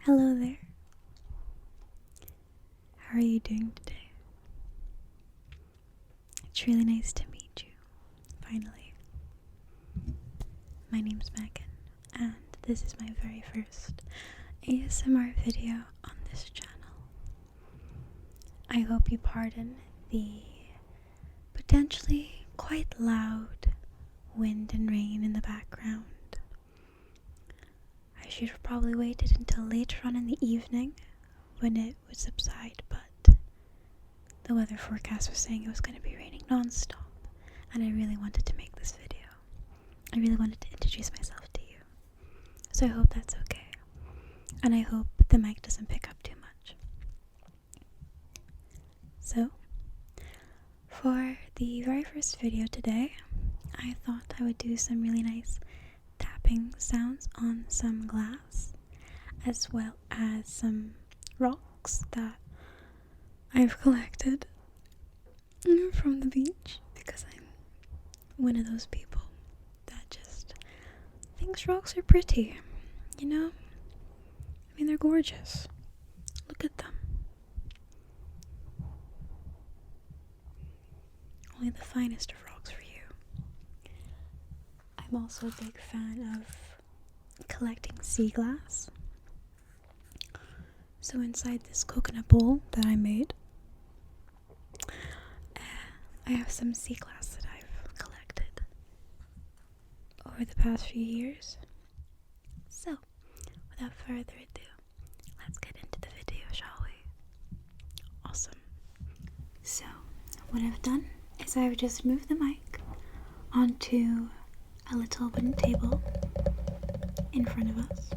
Hello there. How are you doing today? It's really nice to meet you, finally. My name's Megan, and this is my very first ASMR video on this channel. I hope you pardon the potentially quite loud wind and rain in the background. I should have probably waited until later on in the evening when it would subside, but the weather forecast was saying it was going to be raining non-stop, and I really wanted to make this video. I really wanted to introduce myself to you, so I hope that's okay, and I hope the mic doesn't pick up too much. So, for the very first video today, I thought I would do some really nice tapping sounds on some glass, as well as some rocks that I've collected from the beach, because I'm one of those people that just thinks rocks are pretty, you know? I mean, they're gorgeous. Look at them. Only the finest of rocks for you. I'm also a big fan of collecting sea glass. So inside this coconut bowl that I made, I have some sea glass that I've collected over the past few years. So, without further ado, let's get into the video, shall we? Awesome. So, what I've done is I've just moved the mic onto a little wooden table in front of us,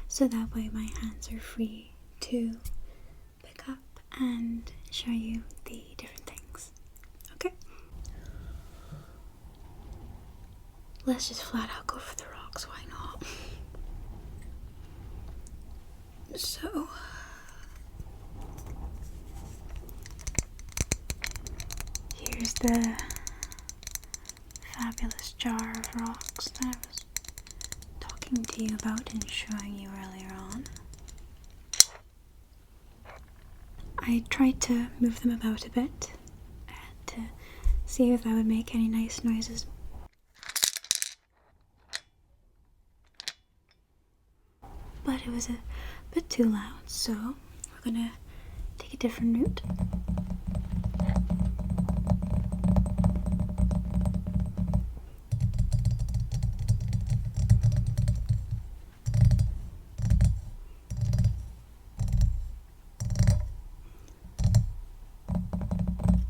so that way my hands are free to pick up and show you the different things. Okay? Let's just flat out go for the rocks, why not? So, here's the fabulous jar of rocks that I was talking to you about and showing you earlier on. I tried to move them about a bit to see if that would make any nice noises. But it was a bit too loud, so we're gonna take a different route.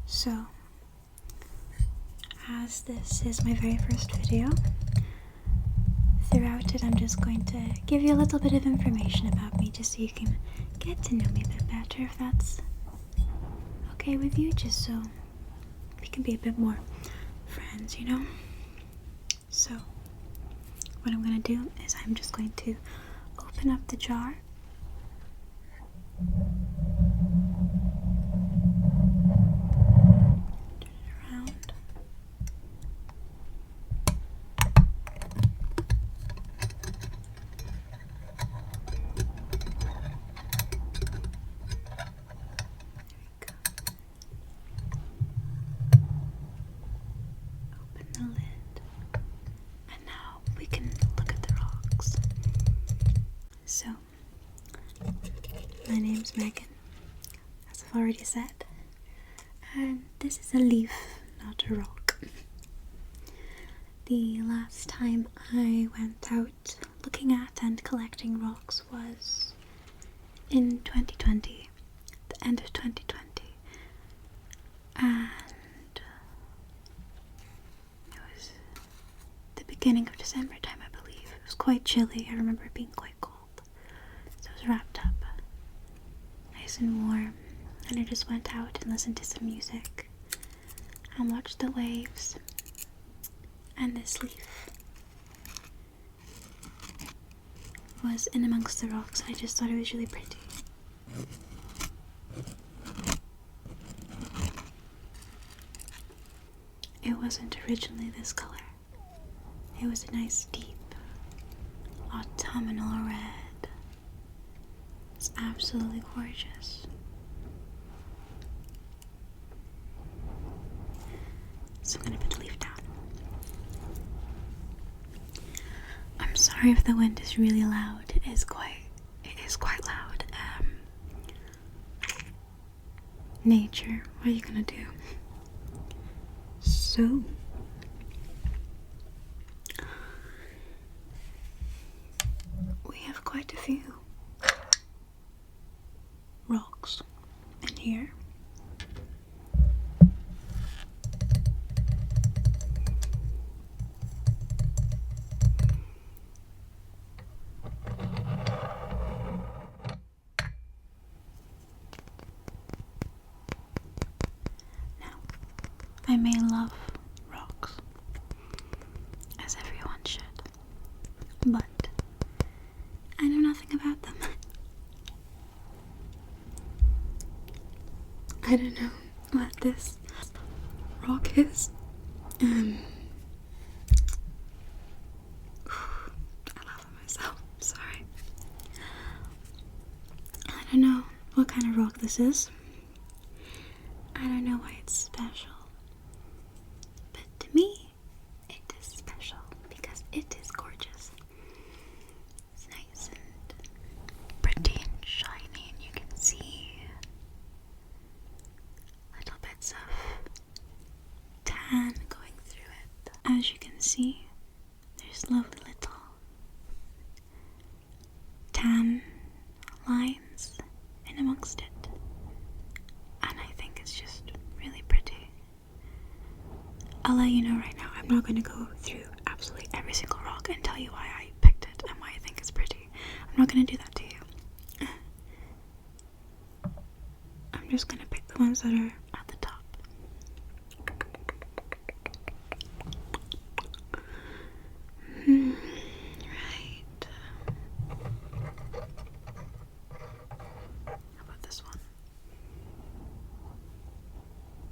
So, as this is my very first video, throughout it I'm just going to give you a little bit of information about me, just so you can get to know me a bit better, if that's okay with you, just so we can be a bit more friends, you know? So, what I'm going to do is I'm just going to open up the jar. So, my name's Megan, as I've already said, and this is a leaf, not a rock. The last time I went out looking at and collecting rocks was in 2020, the end of 2020, and it was the beginning of December time, I believe. It was quite chilly. I remember it being quite cold. So I was wrapped up, nice and warm, and I just went out and listened to some music and watched the waves. And this leaf was in amongst the rocks. I just thought it was really pretty. It wasn't originally this color. It was a nice deep autumnal red. It's absolutely gorgeous. So I'm gonna put the leaf down. I'm sorry if the wind is really loud. It is quite loud. Nature, what are you gonna do? So we have quite a few rocks in here. I may love rocks, as everyone should, but I know nothing about them. I don't know what this rock is. I laugh at myself, sorry. I don't know what kind of rock this is. I don't know why it's special. To me, it is special because it is gorgeous. It's nice and pretty and shiny, and you can see little bits of tan going through it. As you can see, there's lovely little tan lines in amongst it, and I think it's just really pretty. I'll let you know right now, I'm not going to go through absolutely every single rock and tell you why I picked it and why I think it's pretty. I'm not going to do that to you. I'm just going to pick the ones that are at the top. Right. How about this one?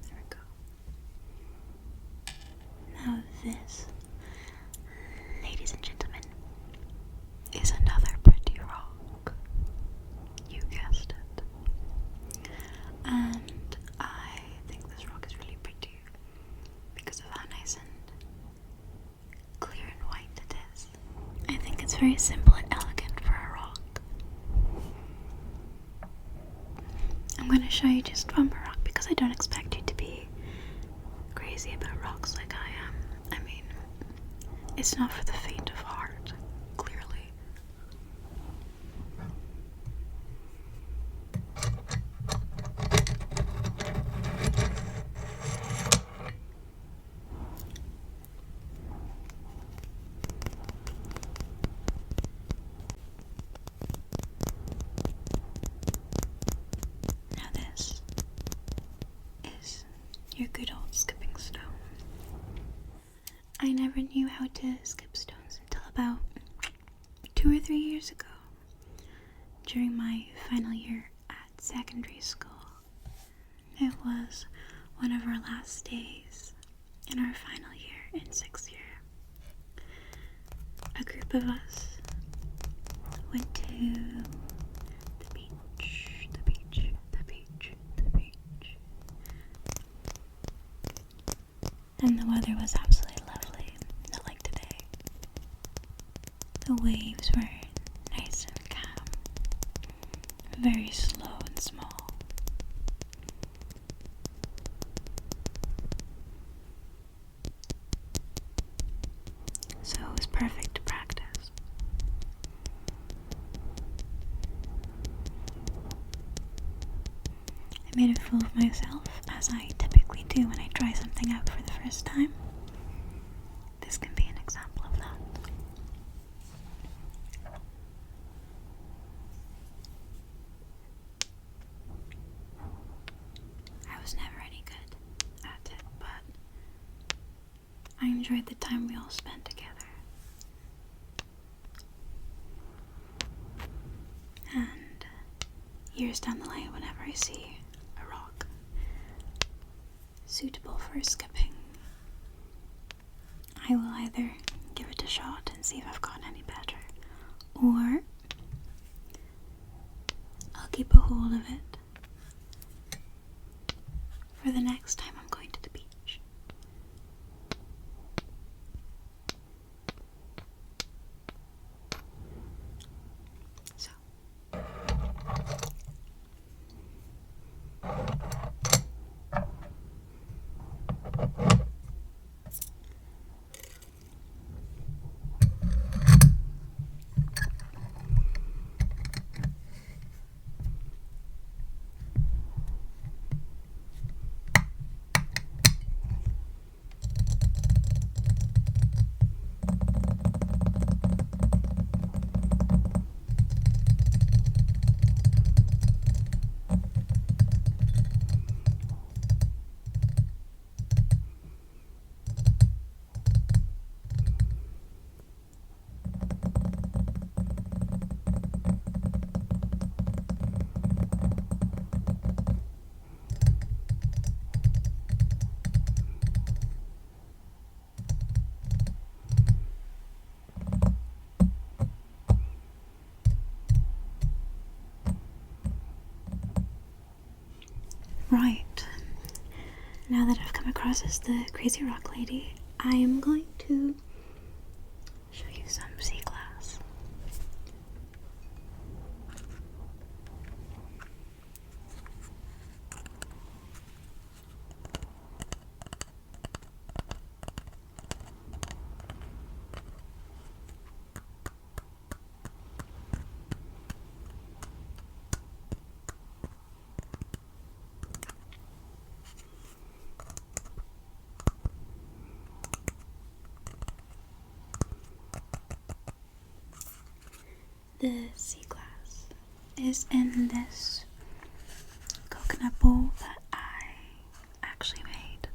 There we go. Now this, ladies and gentlemen, is another pretty rock. You guessed it. And I think this rock is really pretty because of how nice and clear and white it is. I think it's very simple and elegant for a rock. I'm going to show you just one more rock because I don't expect you to be crazy about rocks like I am. I mean, it's not for the faint of heart, clearly. Now this is your good old skipping stone. I never knew how to skip stones until about 2 or 3 years ago, during my final year at secondary school. It was one of our last days in our final year in 6th year. A group of us went to the beach, the beach, the beach, the beach. And the weather was absolutely lovely, not like today. The waves were nice and calm, very slow and small. So it was perfect to practice. I made a fool of myself, as I typically do when I try something out for the first time. This can be an example of that. I was never any good at it, but I enjoyed the time we all spent together. And years down the line, whenever I see a rock suitable for skipping, I will either give it a shot and see if I've gotten any better, or I'll keep a hold of it for the next time I'm going to the beach. So, right. Now that I've come across as the crazy rock lady, I am going to show you some sea glass. The sea glass is in this coconut bowl that I actually made.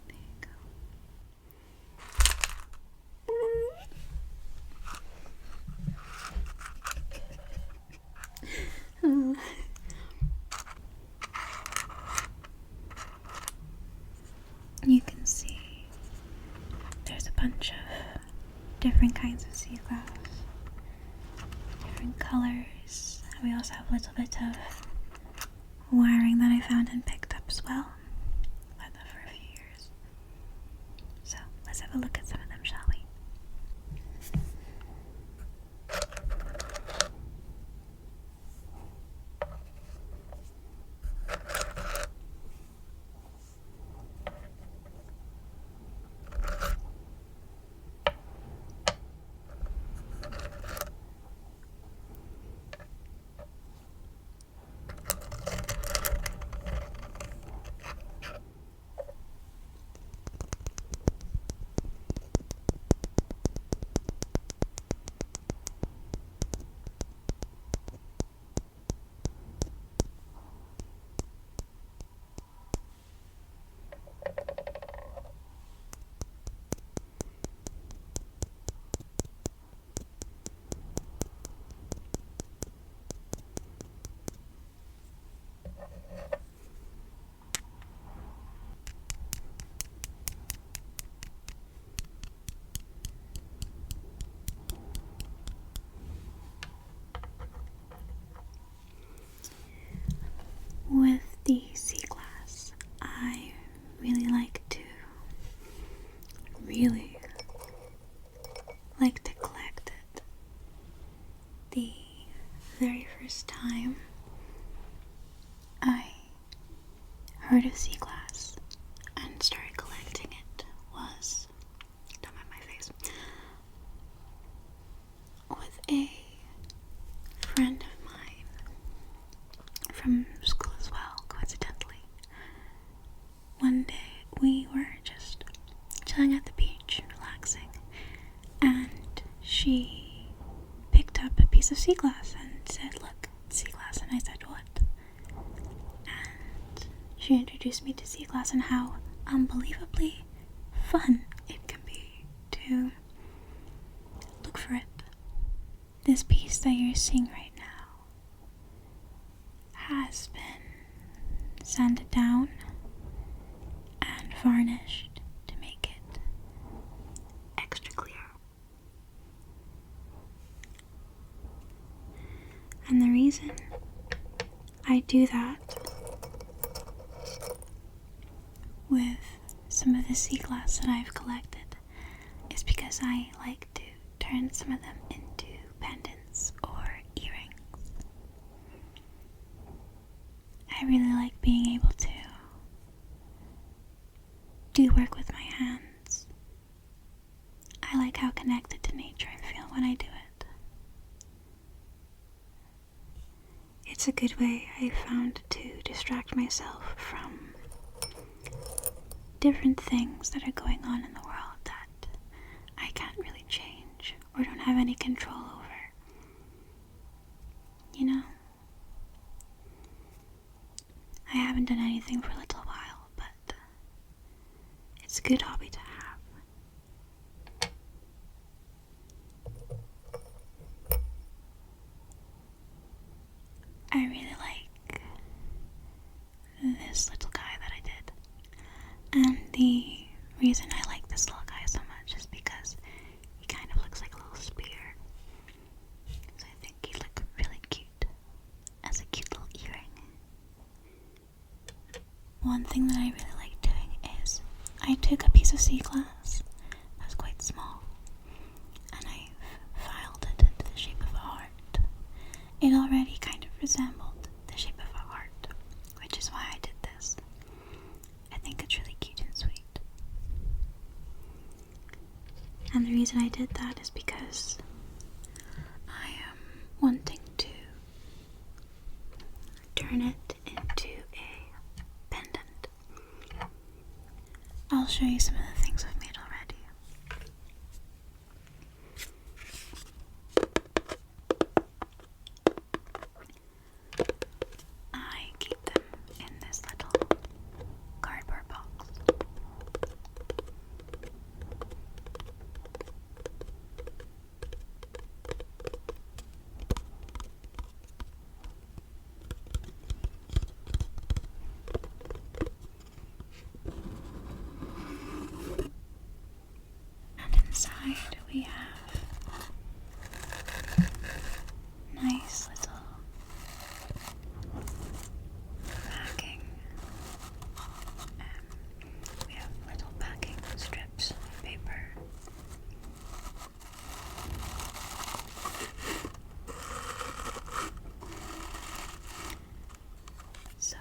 There you go. You can see there's a bunch of different kinds of sea glass, different colors. We also have a little bit of wiring that I found and picked up as well. I've had that for a few years. So let's have a look at some of them, shall we? With the sea glass, I really like to collect it. The very first time I heard of sea glass and started collecting it was, don't mind my face, with a friend of mine from school as well, coincidentally. One day we were just chilling at the beach, relaxing, and she picked up a piece of sea glass and said, "Look, it's sea glass." And I said, "What?" And she introduced me to sea glass and how unbelievably fun it can be to look for it. This piece that you're seeing right now has been sanded down and varnished to make it reason I do that with some of the sea glass that I've collected is because I like to turn some of them into pendants or earrings. I really like being able to do work with my hands. I like how connected to nature I feel when I do it. It's a good way I found to distract myself from different things that are going on in the world that I can't really change or don't have any control over. You know? I haven't done anything for a little while, but it's a good hobby to have. I really like this little guy that I did. And the reason I like this little guy so much is because he kind of looks like a little spear. So I think he'd look really cute as a cute little earring. One thing that I really like doing is I took a piece of sea glass that was quite small and I've filed it into the shape of a heart. It already kind of resembled the shape of a heart, which is why I did this. I think it's really cute and sweet. And the reason I did that is because I am wanting to turn it into a pendant. I'll show you some of the things I've made already. I keep them in this little cardboard box. And inside we have nice little packing. We have little packing strips of paper. So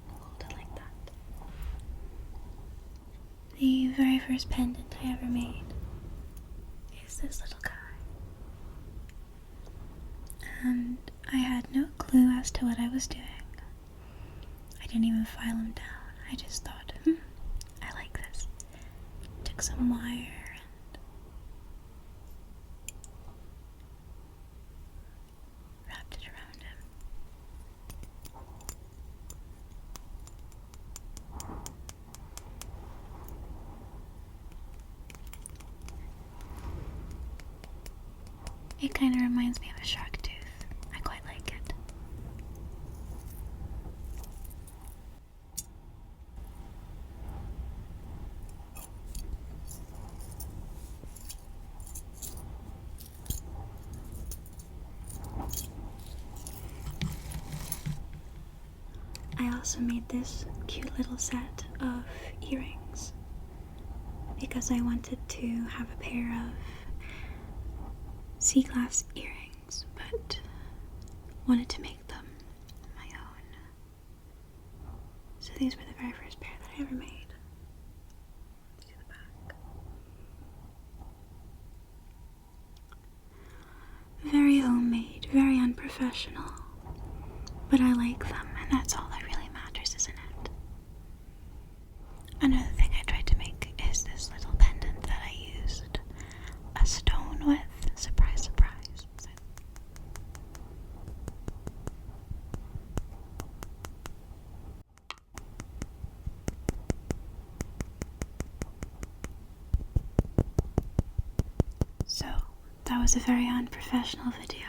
hold it like that. The very first pendant I ever made is this little guy. And I had no clue as to what I was doing. I didn't even file him down. I just thought, I like this. Took some wire and wrapped it around him. It kind of reminds me of a shark tooth. I quite like it. I also made this cute little set of earrings because I wanted to have a pair of sea glass earrings, but wanted to make them my own. So these were the very first pair that I ever made. See the back. Very homemade, very unprofessional, but I like them, and that's all that really matters, isn't it? Another thing I tried to make is this little pendant that I used a stone with. Surprise, surprise. So, that was a very unprofessional video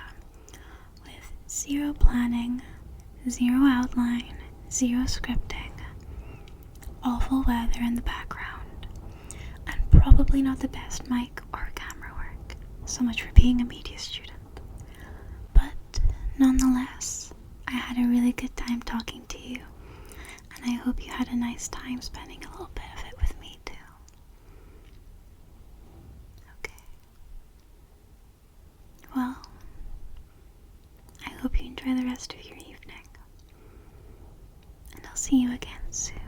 with zero planning, zero outline, zero scripting, awful weather in the background, and probably not the best mic or camera work. So much for being a media student. But nonetheless, I had a really good time talking to you, and I hope you had a nice time spending a little bit of it with me too. Okay. Well, I hope you enjoy the rest of your evening, and I'll see you again soon.